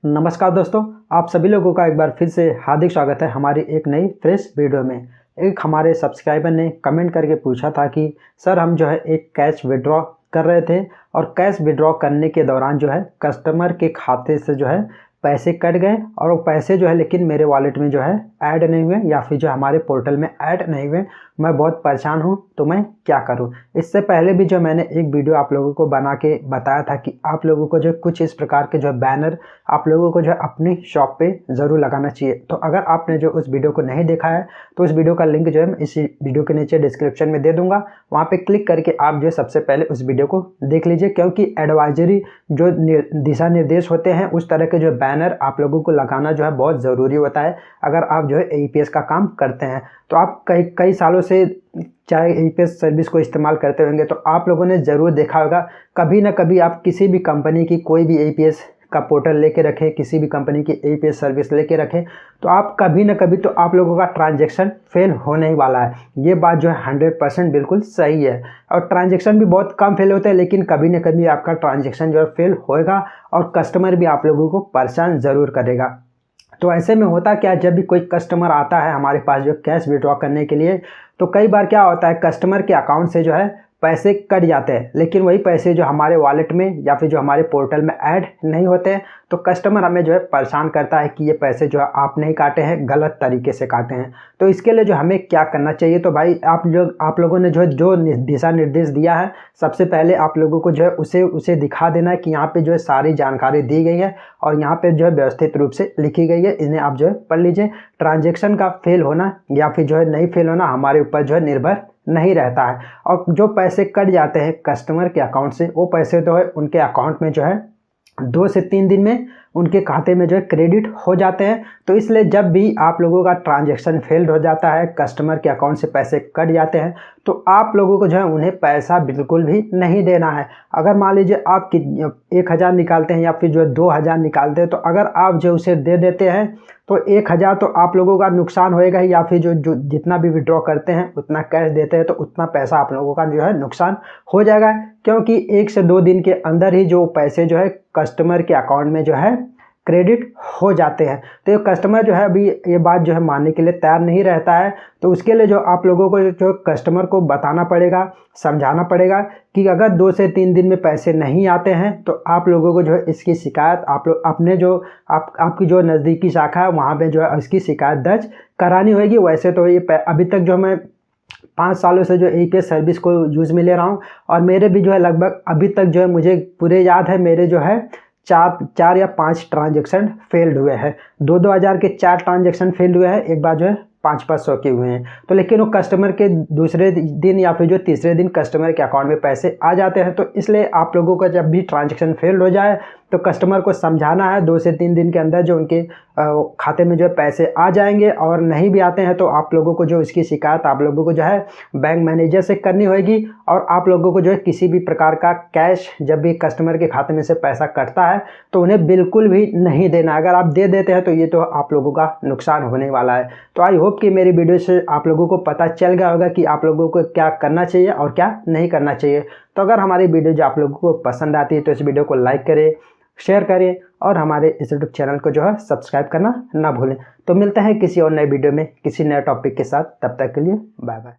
नमस्कार दोस्तों, आप सभी लोगों का एक बार फिर से हार्दिक स्वागत है हमारी एक नई फ्रेश वीडियो में। एक हमारे सब्सक्राइबर ने कमेंट करके पूछा था कि सर हम जो है एक कैश विड्रॉ कर रहे थे और कैश विड्रॉ करने के दौरान जो है कस्टमर के खाते से जो है पैसे कट गए और वो पैसे जो है लेकिन मेरे वॉलेट में जो है ऐड नहीं हुए या फिर जो हमारे पोर्टल में ऐड नहीं हुए। मैं बहुत परेशान हूँ, तो मैं क्या करूँ। इससे पहले भी जो मैंने एक वीडियो आप लोगों को बना के बताया था कि आप लोगों को जो कुछ इस प्रकार के जो बैनर आप लोगों को जो है अपनी शॉप पे ज़रूर लगाना चाहिए। तो अगर आपने जो उस वीडियो को नहीं देखा है तो उस वीडियो का लिंक जो है मैं इसी वीडियो के नीचे डिस्क्रिप्शन में दे दूँगा। वहाँ पर क्लिक करके आप जो सबसे पहले उस वीडियो को देख लीजिए, क्योंकि एडवाइजरी जो दिशा निर्देश होते हैं उस तरह के जो बैनर आप लोगों को लगाना जो है बहुत ज़रूरी होता है अगर आप जो है APS का काम करते हैं। तो आप कई सालों से चाहे APS सर्विस को इस्तेमाल करते होंगे तो आप लोगों ने ज़रूर देखा होगा कभी ना कभी आप किसी भी कंपनी की कोई भी APS का पोर्टल लेके रखें, किसी भी कंपनी की APS सर्विस लेके रखें तो आप कभी ना कभी तो आप लोगों का ट्रांजैक्शन फेल होने ही वाला है। ये बात जो है 100% बिल्कुल सही है और ट्रांजैक्शन भी बहुत कम फेल होते हैं, लेकिन कभी ना कभी आपका ट्रांजैक्शन जो है फेल होएगा और कस्टमर भी आप लोगों को परेशान ज़रूर करेगा। तो ऐसे में होता क्या, जब भी कोई कस्टमर आता है हमारे पास जो कैश विड्रॉ करने के लिए तो कई बार क्या होता है कस्टमर के अकाउंट से जो है पैसे कट जाते हैं, लेकिन वही पैसे जो हमारे वॉलेट में या फिर जो हमारे पोर्टल में ऐड नहीं होते हैं। तो कस्टमर हमें जो है परेशान करता है कि ये पैसे जो है आपने ही काटे हैं, गलत तरीके से काटे हैं। तो इसके लिए जो हमें क्या करना चाहिए, तो भाई आप लोगों ने जो दिशा निर्देश दिया है सबसे पहले आप लोगों को जो है उसे दिखा देना है कि यहाँ पे जो है सारी जानकारी दी गई है और यहाँ पे जो है व्यवस्थित रूप से लिखी गई है, इन्हें आप जो है पढ़ लीजिए। ट्रांजैक्शन का फेल होना या फिर जो है नहीं फेल होना हमारे ऊपर जो है निर्भर नहीं रहता है और जो पैसे कट जाते हैं कस्टमर के अकाउंट से वो पैसे तो है उनके अकाउंट में जो है 2 से 3 दिन में उनके खाते में जो है क्रेडिट हो जाते हैं। तो इसलिए जब भी आप लोगों का ट्रांजैक्शन फेल्ड हो जाता है, कस्टमर के अकाउंट से पैसे कट जाते हैं, तो आप लोगों को जो है उन्हें पैसा बिल्कुल भी नहीं देना है। अगर मान लीजिए आप 1000 निकालते हैं या फिर जो 2000 निकालते हैं, तो अगर आप जो उसे दे देते हैं तो 1000 तो आप लोगों का नुकसान होएगा ही, या फिर जो जितना भी विड्रॉ करते हैं उतना कैश देते हैं तो उतना पैसा आप लोगों का जो है नुकसान हो जाएगा, क्योंकि 1 से 2 दिन के अंदर ही जो पैसे जो है कस्टमर के अकाउंट में जो है क्रेडिट हो जाते हैं। तो ये कस्टमर जो है अभी ये बात जो है मानने के लिए तैयार नहीं रहता है। तो उसके लिए जो आप लोगों को जो कस्टमर को बताना पड़ेगा, समझाना पड़ेगा कि अगर 2 से 3 दिन में पैसे नहीं आते हैं तो आप लोगों को जो है इसकी शिकायत आप लोग अपने जो आपकी जो नज़दीकी शाखा है वहाँ पे जो है इसकी शिकायत दर्ज करानी होगी। वैसे तो ये अभी तक जो मैं 5 सालों से जो APS सर्विस को यूज़ में ले रहा हूँ और मेरे भी जो है लगभग अभी तक जो है मुझे पूरे याद है मेरे जो है 4 या 5 ट्रांजैक्शन फेल्ड हुए हैं। 2-2 हज़ार के 4 ट्रांजैक्शन फेल्ड हुए हैं, एक बार जो है 500 के हुए हैं। तो लेकिन वो कस्टमर के दूसरे दिन या फिर जो तीसरे दिन कस्टमर के अकाउंट में पैसे आ जाते हैं। तो इसलिए आप लोगों का जब भी ट्रांजैक्शन फेल्ड हो जाए तो कस्टमर को समझाना है 2 से 3 दिन के अंदर जो उनके खाते में जो है पैसे आ जाएंगे, और नहीं भी आते हैं तो आप लोगों को जो इसकी शिकायत आप लोगों को जो है बैंक मैनेजर से करनी होगी। और आप लोगों को जो है किसी भी प्रकार का कैश जब भी कस्टमर के खाते में से पैसा कटता है तो उन्हें बिल्कुल भी नहीं देना। अगर आप दे देते हैं तो ये तो आप लोगों का नुकसान होने वाला है। तो आई होप कि मेरी वीडियो से आप लोगों को पता चल गया होगा कि आप लोगों को क्या करना चाहिए और क्या नहीं करना चाहिए। तो अगर हमारी वीडियो जो आप लोगों को पसंद आती है तो इस वीडियो को लाइक करें, शेयर करें और हमारे इस यूट्यूब चैनल को जो है सब्सक्राइब करना ना भूलें। तो मिलते हैं किसी और नए वीडियो में किसी नए टॉपिक के साथ, तब तक के लिए बाय बाय।